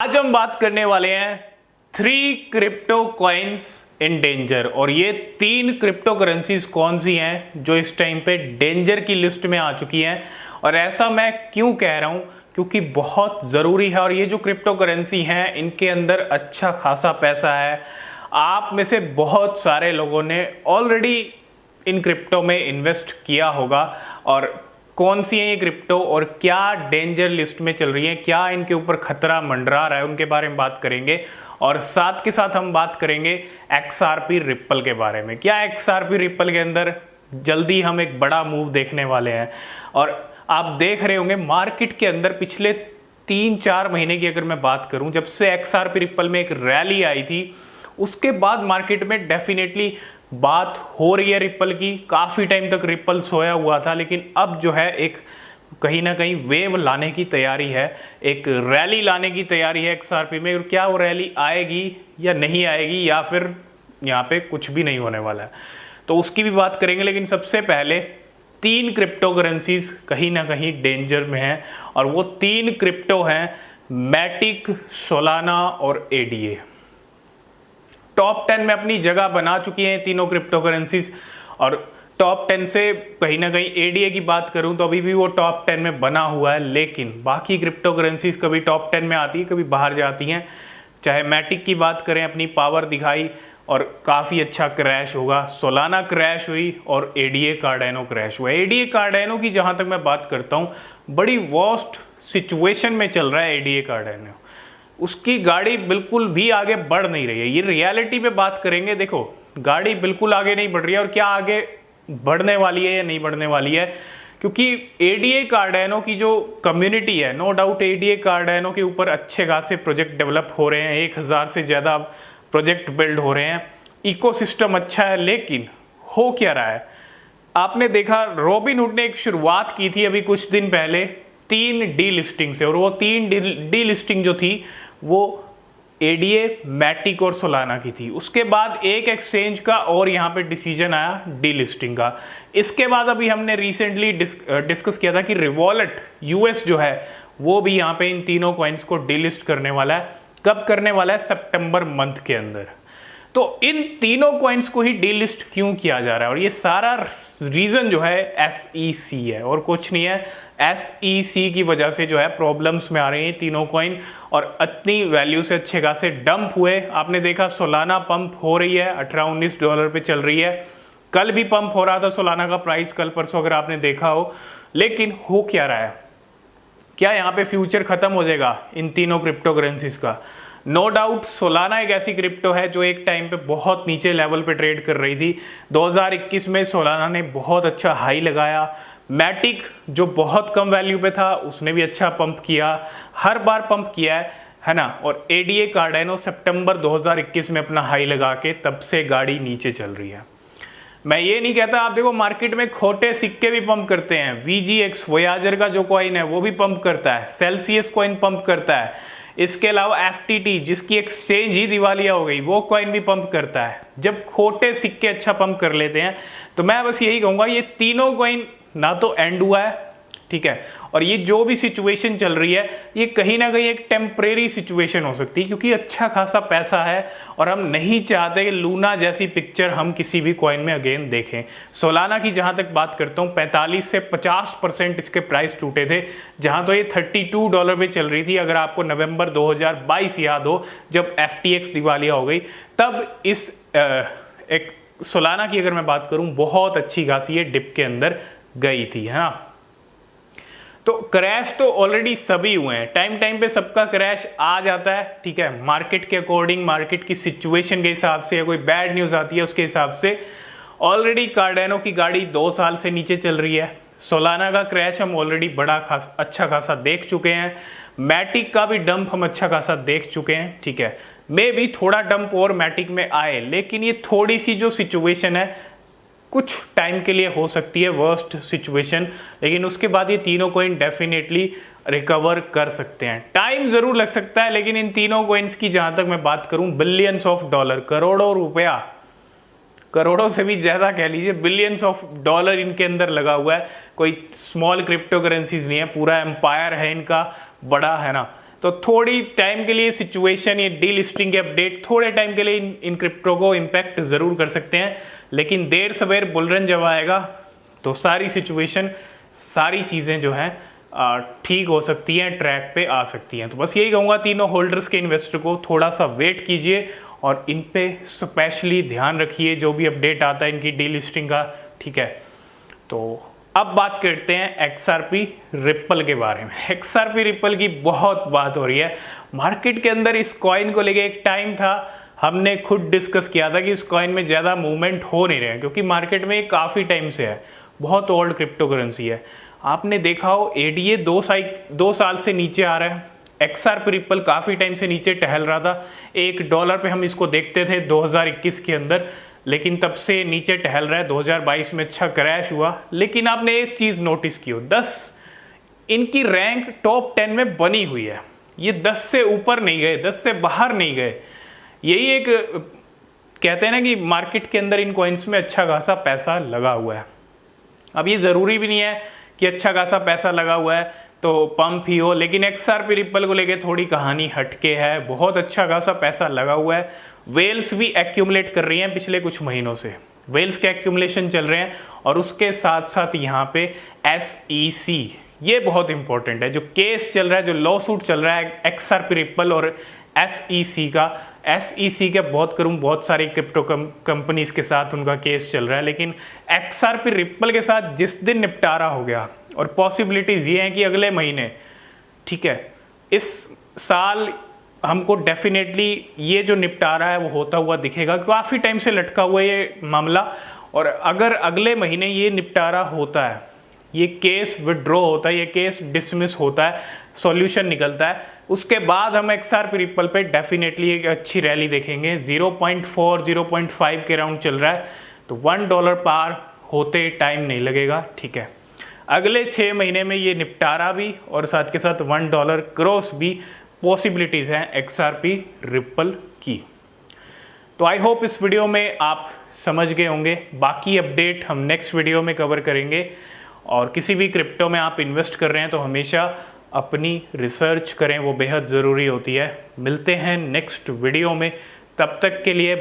आज हम बात करने वाले हैं 3 क्रिप्टो कॉइन्स इन डेंजर। और ये 3 क्रिप्टो करेंसीज कौन सी हैं जो इस टाइम पे डेंजर की लिस्ट में आ चुकी हैं। और ऐसा मैं क्यों कह रहा हूं, क्योंकि बहुत ज़रूरी है। और ये जो क्रिप्टो करेंसी हैं इनके अंदर अच्छा खासा पैसा है। आप में से बहुत सारे लोगों ने ऑलरेडी इन क्रिप्टो में इन्वेस्ट किया होगा। और कौन सी है ये क्रिप्टो और क्या डेंजर लिस्ट में चल रही है, क्या इनके ऊपर खतरा मंडरा रहा है, उनके बारे में बात करेंगे। और साथ के साथ हम बात करेंगे XRP रिप्पल के बारे में। क्या XRP रिप्पल के अंदर जल्दी हम एक बड़ा मूव देखने वाले हैं। और आप देख रहे होंगे मार्केट के अंदर पिछले 3-4 महीने की अगर मैं बात करूं, जब से XRP रिप्पल में एक रैली आई थी उसके बाद मार्केट में डेफिनेटली बात हो रही है रिप्पल की। काफ़ी टाइम तक रिप्पल सोया हुआ था, लेकिन अब जो है एक कहीं ना कहीं वेव लाने की तैयारी है, एक रैली लाने की तैयारी है XRP में। और क्या वो रैली आएगी या नहीं आएगी, या फिर यहाँ पे कुछ भी नहीं होने वाला है, तो उसकी भी बात करेंगे। लेकिन सबसे पहले 3 क्रिप्टो करेंसीज कहीं ना कहीं डेंजर में हैं। और वो 3 क्रिप्टो हैं मैटिक, सोलाना और ADA। टॉप 10 में अपनी जगह बना चुकी हैं तीनों क्रिप्टो करेंसीज। और टॉप 10 से कहीं ना कहीं ADA की बात करूं तो अभी भी वो टॉप 10 में बना हुआ है, लेकिन बाकी क्रिप्टो करेंसीज कभी टॉप 10 में आती है, कभी बाहर जाती हैं। चाहे मैटिक की बात करें, अपनी पावर दिखाई और काफ़ी अच्छा क्रैश होगा। सोलाना क्रैश हुई और ADA कार्डेनो क्रैश हुआ। ADA कार्डेनो की जहाँ तक मैं बात करता हूँ, बड़ी वर्स्ट सिचुएशन में चल रहा है ADA कार्डेनो। उसकी गाड़ी बिल्कुल भी आगे बढ़ नहीं रही है। ये रियलिटी पे बात करेंगे। देखो, गाड़ी बिल्कुल आगे नहीं बढ़ रही है। और क्या आगे बढ़ने वाली है या नहीं बढ़ने वाली है, क्योंकि ADA कार्डेनो की जो कम्युनिटी है, नो डाउट ADA कार्डेनो के ऊपर अच्छे खासे प्रोजेक्ट डेवलप हो रहे हैं। 1000 से ज़्यादा प्रोजेक्ट बिल्ड हो रहे हैं, इकोसिस्टम अच्छा है। लेकिन हो क्या रहा है, आपने देखा रॉबिनहुड ने एक शुरुआत की थी अभी कुछ दिन पहले 3 डीलिस्टिंग से। और वो 3 डीलिस्टिंग जो थी वो ADA, मैटिक और सोलाना की थी। उसके बाद एक एक्सचेंज का और यहाँ पे डिसीजन आया डीलिस्टिंग का। इसके बाद अभी हमने रिसेंटली डिस्कस किया था कि रिवॉलेट US जो है वो भी यहाँ पे इन तीनों कॉइन्स को डीलिस्ट करने वाला है। कब करने वाला है? सितंबर मंथ के अंदर। तो इन तीनों कॉइन्स को ही डीलिस्ट क्यों किया जा रहा है, और ये सारा रीजन जो है SEC है और कुछ नहीं है। SEC की वजह से जो है प्रॉब्लम्स में आ रहे हैं तीनों कॉइन, और इतनी वैल्यू से अच्छे खासे डंप हुए। आपने देखा सोलाना पंप हो रही है, $18-19 पे चल रही है। कल भी पंप हो रहा था सोलाना का प्राइस, कल परसों अगर आपने देखा हो। लेकिन हो क्या रहा है, क्या यहाँ पे फ्यूचर खत्म हो जाएगा इन तीनों क्रिप्टो करेंसीज का? नो डाउट सोलाना एक ऐसी क्रिप्टो है जो एक टाइम पे बहुत नीचे लेवल पे ट्रेड कर रही थी। 2021 में सोलाना ने बहुत अच्छा हाई लगाया। मैटिक जो बहुत कम वैल्यू पे था उसने भी अच्छा पंप किया, हर बार पंप किया है ना। और ADA कार्डेनो सितंबर 2021 में अपना हाई लगा के तब से गाड़ी नीचे चल रही है। मैं ये नहीं कहता, आप देखो मार्केट में खोटे सिक्के भी पंप करते हैं। VGX वोयाजर का जो कॉइन है वो भी पंप करता है, सेल्सियस कॉइन पंप करता है। इसके अलावा FTT जिसकी एक्सचेंज ही दिवालिया हो गई, वो कॉइन भी पंप करता है। जब खोटे सिक्के अच्छा पंप कर लेते हैं, तो मैं बस यही कहूँगा ये तीनों कॉइन ना तो एंड हुआ है, ठीक है। और ये जो भी सिचुएशन चल रही है ये कहीं ना कहीं एक टेम्परेरी सिचुएशन हो सकती है, क्योंकि अच्छा खासा पैसा है और हम नहीं चाहते कि लूना जैसी पिक्चर हम किसी भी कॉइन में अगेन देखें। सोलाना की जहां तक बात करता हूं, 45 से 50% इसके प्राइस टूटे थे, जहां तो ये $32 पे चल रही थी। अगर आपको नवंबर 2022 याद हो, जब FTX दिवालिया हो गई, तब इस एक सोलाना की अगर मैं बात करूं बहुत अच्छी खासी ये डिप के अंदर गई थी, है ना। तो क्रैश तो ऑलरेडी सभी हुए हैं, टाइम पे सबका क्रैश आ जाता है, ठीक है। मार्केट के अकॉर्डिंग, मार्केट की सिचुएशन के हिसाब से, या कोई बैड न्यूज़ आती है उसके हिसाब से। ऑलरेडी कार्डेनो की गाड़ी 2 साल से नीचे चल रही है। सोलाना का क्रैश हम ऑलरेडी अच्छा खासा देख चुके हैं। मैटिक का भी डंप हम अच्छा खासा देख चुके हैं, ठीक है। मे भी थोड़ा डंप और मैटिक में आए, लेकिन ये थोड़ी सी जो सिचुएशन है कुछ टाइम के लिए हो सकती है वर्स्ट सिचुएशन, लेकिन उसके बाद ये तीनों कॉइन डेफिनेटली रिकवर कर सकते हैं। टाइम ज़रूर लग सकता है, लेकिन इन तीनों कॉइन्स की जहाँ तक मैं बात करूँ, बिलियंस ऑफ डॉलर, करोड़ों रुपया, करोड़ों से भी ज़्यादा कह लीजिए, बिलियंस ऑफ डॉलर इनके अंदर लगा हुआ है। कोई स्मॉल क्रिप्टो करेंसीज नहीं है, पूरा एम्पायर है इनका, बड़ा, है ना। तो थोड़ी टाइम के लिए सिचुएशन, ये डीलिस्टिंग के अपडेट थोड़े टाइम के लिए इन क्रिप्टो को इम्पैक्ट ज़रूर कर सकते हैं, लेकिन देर सवेर बुलरन जब आएगा तो सारी सिचुएशन, सारी चीज़ें जो हैं ठीक हो सकती हैं, ट्रैक पे आ सकती हैं। तो बस यही कहूँगा तीनों होल्डर्स के इन्वेस्टर को थोड़ा सा वेट कीजिए और इन पे स्पेशली ध्यान रखिए जो भी अपडेट आता है इनकी डीलिस्टिंग का, ठीक है। तो अब बात करते हैं XRP रिप्पल के बारे में। XRP रिप्पल की बहुत बात हो रही है मार्केट के अंदर। इस कॉइन को लेके एक टाइम था, हमने खुद डिस्कस किया था कि इस कॉइन में ज़्यादा मूवमेंट हो नहीं रहे हैं, क्योंकि मार्केट में काफ़ी टाइम से है, बहुत ओल्ड क्रिप्टो करेंसी है। आपने देखा हो ADA 2 साल से नीचे आ रहा है। XRP रिप्पल काफ़ी टाइम से नीचे टहल रहा था, $1 पे हम इसको देखते थे 2021 के अंदर, लेकिन तब से नीचे टहल रहा है। 2022 में अच्छा क्रैश हुआ, लेकिन आपने एक चीज़ नोटिस की हो, 10 इनकी रैंक टॉप 10 में बनी हुई है। ये 10 से ऊपर नहीं गए, 10 से बाहर नहीं गए। यही एक कहते हैं ना कि मार्केट के अंदर इन कॉइन्स में अच्छा खासा पैसा लगा हुआ है। अब ये ज़रूरी भी नहीं है कि अच्छा खासा पैसा लगा हुआ है तो पंप ही हो, लेकिन XRP रिप्पल को लेके थोड़ी कहानी हटके है। बहुत अच्छा खासा पैसा लगा हुआ है। वेल्स भी एक्यूमुलेट कर रही हैं पिछले कुछ महीनों से, वेल्स के एक्यूमुलेशन चल रहे हैं, और उसके साथ साथ यहाँ पे SEC, ये बहुत इंपॉर्टेंट है, जो केस चल रहा है, जो लॉ सूट चल रहा है XRP रिप्पल और SEC का। SEC के बहुत सारी क्रिप्टो कंपनीज के साथ उनका केस चल रहा है, लेकिन XRP रिप्पल के साथ जिस दिन निपटारा हो गया, और पॉसिबिलिटीज़ ये हैं कि अगले महीने, ठीक है, इस साल हमको डेफिनेटली ये जो निपटारा है वो होता हुआ दिखेगा। काफ़ी टाइम से लटका हुआ ये मामला, और अगर अगले महीने ये निपटारा होता है, ये केस विड्रॉ होता है, ये केस डिसमिस होता है, सॉल्यूशन निकलता है, उसके बाद हम XRP रिप्पल पे डेफिनेटली एक अच्छी रैली देखेंगे। 0.4 0.5 के राउंड चल रहा है, तो $1 पार होते टाइम नहीं लगेगा, ठीक है। अगले 6 महीने में ये निपटारा भी और साथ के साथ $1 क्रॉस भी पॉसिबिलिटीज़ हैं XRP रिप्पल की। तो आई होप इस वीडियो में आप समझ गए होंगे। बाकी अपडेट हम नेक्स्ट वीडियो में कवर करेंगे, और किसी भी क्रिप्टो में आप इन्वेस्ट कर रहे हैं तो हमेशा अपनी रिसर्च करें, वो बेहद ज़रूरी होती है। मिलते हैं नेक्स्ट वीडियो में, तब तक के लिए